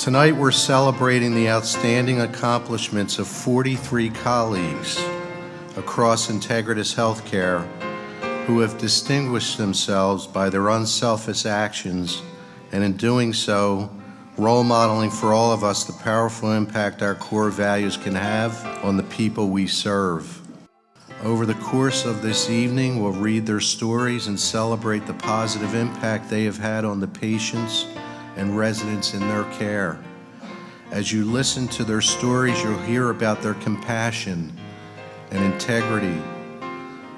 Tonight we're celebrating the outstanding accomplishments of 43 colleagues across Integeritus Healthcare who have distinguished themselves by their unselfish actions, and in doing so, role modeling for all of us the powerful impact our core values can have on the people we serve. Over the course of this evening, we'll read their stories and celebrate the positive impact they have had on the patients and residents in their care. As you listen to their stories, you'll hear about their compassion and integrity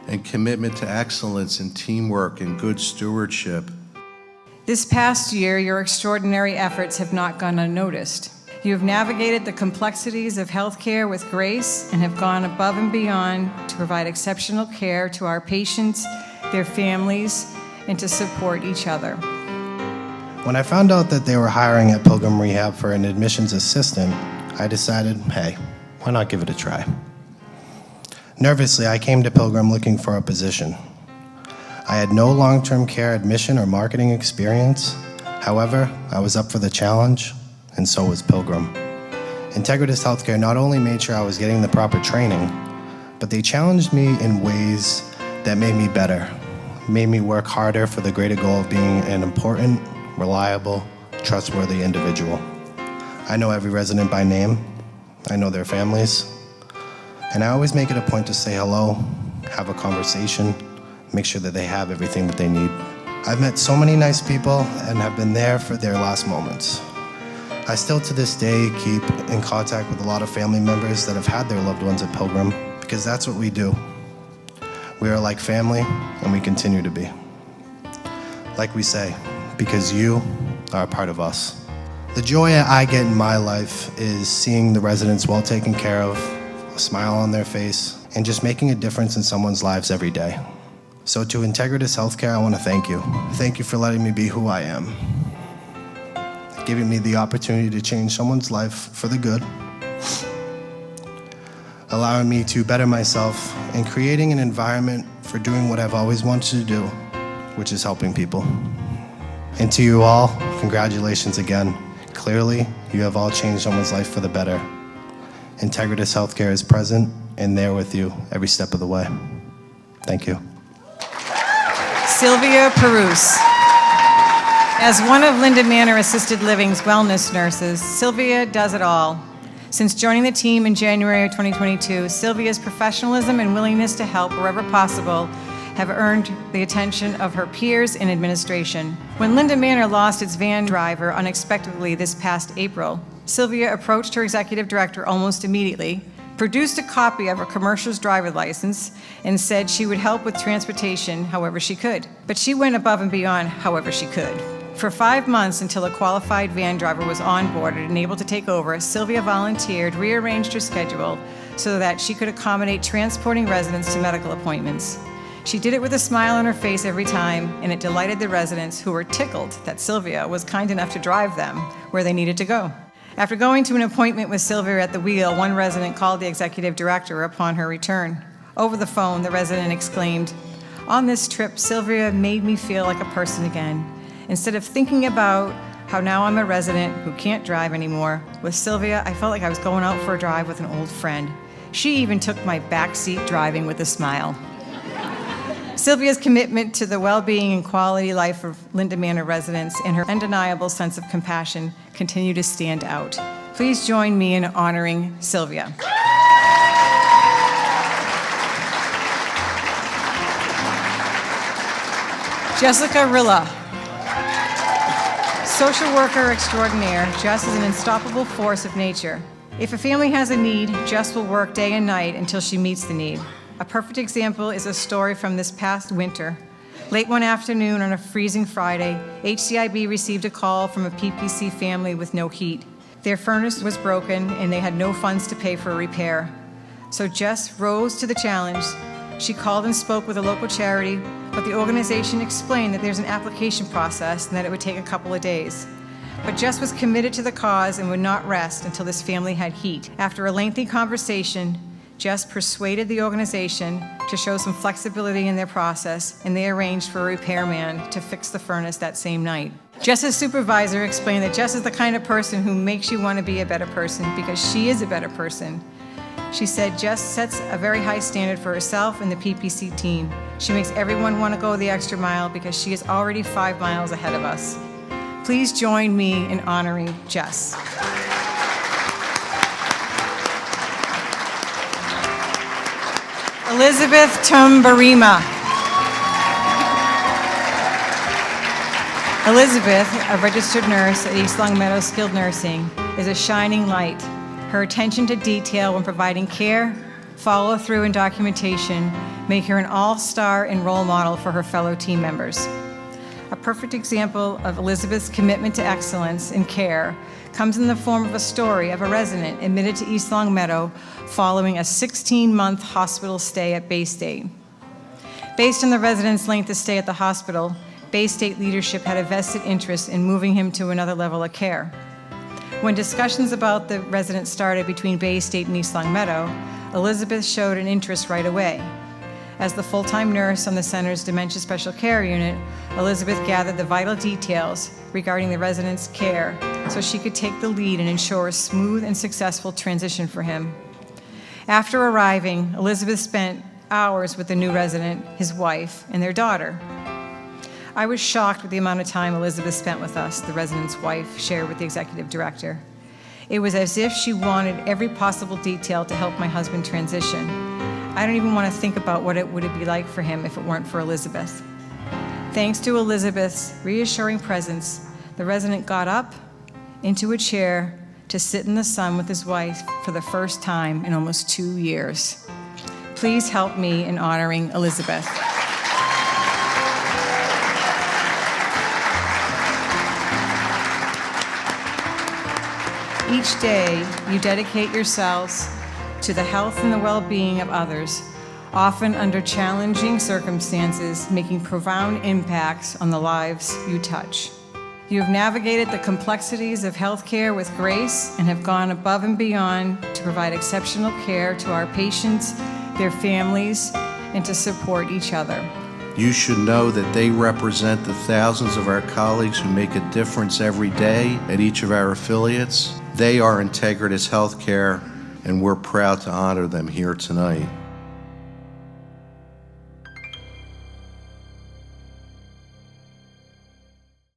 and commitment to excellence and teamwork and good stewardship. This past year, your extraordinary efforts have not gone unnoticed. You have navigated the complexities of healthcare with grace and have gone above and beyond to provide exceptional care to our patients, their families, and to support each other. When I found out that they were hiring at Pilgrim Rehab for an admissions assistant, I decided, hey, why not give it a try? Nervously, I came to Pilgrim looking for a position. I had no long-term care admission or marketing experience. However, I was up for the challenge, and so was Pilgrim. Integeritus Healthcare not only made sure I was getting the proper training, but they challenged me in ways that made me better, made me work harder for the greater goal of being an important, reliable, trustworthy individual. I know every resident by name. I know their families. And I always make it a point to say hello, have a conversation, make sure that they have everything that they need. I've met so many nice people and have been there for their last moments. I still to this day keep in contact with a lot of family members that have had their loved ones at Pilgrim, because that's what we do. We are like family, and we continue to be. Like we say, because you are a part of us. The joy I get in my life is seeing the residents well taken care of, a smile on their face, and just making a difference in someone's lives every day. So to Integeritus Healthcare, I want to thank you. Thank you for letting me be who I am, giving me the opportunity to change someone's life for the good, allowing me to better myself, and creating an environment for doing what I've always wanted to do, which is helping people. And to you all, congratulations again. Clearly, you have all changed someone's life for the better. Integeritus Healthcare is present and there with you every step of the way. Thank you. Sylvia Perouse. As one of Linda Manor Assisted Living's wellness nurses, Sylvia does it all. Since joining the team in January of 2022, Sylvia's professionalism and willingness to help wherever possible have earned the attention of her peers in administration. When Linda Manor lost its van driver unexpectedly this past April, Sylvia approached her executive director almost immediately, produced a copy of her commercial's driver's license, and said she would help with transportation however she could. But she went above and beyond however she could. For 5 months, until a qualified van driver was onboarded and able to take over, Sylvia volunteered, rearranged her schedule so that she could accommodate transporting residents to medical appointments. She did it with a smile on her face every time, and it delighted the residents who were tickled that Sylvia was kind enough to drive them where they needed to go. After going to an appointment with Sylvia at the wheel, one resident called the executive director upon her return. Over the phone, the resident exclaimed, "On this trip, Sylvia made me feel like a person again. Instead of thinking about how now I'm a resident who can't drive anymore, with Sylvia, I felt like I was going out for a drive with an old friend. She even took my backseat driving with a smile." Sylvia's commitment to the well-being and quality life of Linda Manor residents and her undeniable sense of compassion continue to stand out. Please join me in honoring Sylvia. Jessica Rilla. Social worker extraordinaire, Jess is an unstoppable force of nature. If a family has a need, Jess will work day and night until she meets the need. A perfect example is a story from this past winter. Late one afternoon on a freezing Friday, HCIB received a call from a PPC family with no heat. Their furnace was broken and they had no funds to pay for a repair. So Jess rose to the challenge. She called and spoke with a local charity, but the organization explained that there's an application process and that it would take a couple of days. But Jess was committed to the cause and would not rest until this family had heat. After a lengthy conversation, Jess persuaded the organization to show some flexibility in their process, and they arranged for a repairman to fix the furnace that same night. Jess's supervisor explained that Jess is the kind of person who makes you want to be a better person because she is a better person. She said Jess sets a very high standard for herself and the PPC team. She makes everyone want to go the extra mile because she is already 5 miles ahead of us. Please join me in honoring Jess. Elizabeth Tumbarima. Elizabeth, a registered nurse at East Longmeadow Skilled Nursing, is a shining light. Her attention to detail when providing care, follow-through, and documentation make her an all-star and role model for her fellow team members. A perfect example of Elizabeth's commitment to excellence in care comes in the form of a story of a resident admitted to East Longmeadow following a 16-month hospital stay at Bay State. Based on the resident's length of stay at the hospital, Bay State leadership had a vested interest in moving him to another level of care. When discussions about the resident started between Bay State and East Longmeadow, Elizabeth showed an interest right away. As the full-time nurse on the center's Dementia Special Care Unit, Elizabeth gathered the vital details regarding the resident's care so she could take the lead and ensure a smooth and successful transition for him. After arriving, Elizabeth spent hours with the new resident, his wife, and their daughter. I was shocked with the amount of time Elizabeth spent with us, the resident's wife shared with the executive director. It was as if she wanted every possible detail to help my husband transition. I don't even want to think about what it would be like for him if it weren't for Elizabeth. Thanks to Elizabeth's reassuring presence, the resident got up into a chair to sit in the sun with his wife for the first time in almost 2 years. Please help me in honoring Elizabeth. Each day, you dedicate yourselves to the health and the well-being of others, often under challenging circumstances, making profound impacts on the lives you touch. You have navigated the complexities of healthcare with grace and have gone above and beyond to provide exceptional care to our patients, their families, and to support each other. You should know that they represent the thousands of our colleagues who make a difference every day at each of our affiliates. They are Integeritus Healthcare, and we're proud to honor them here tonight.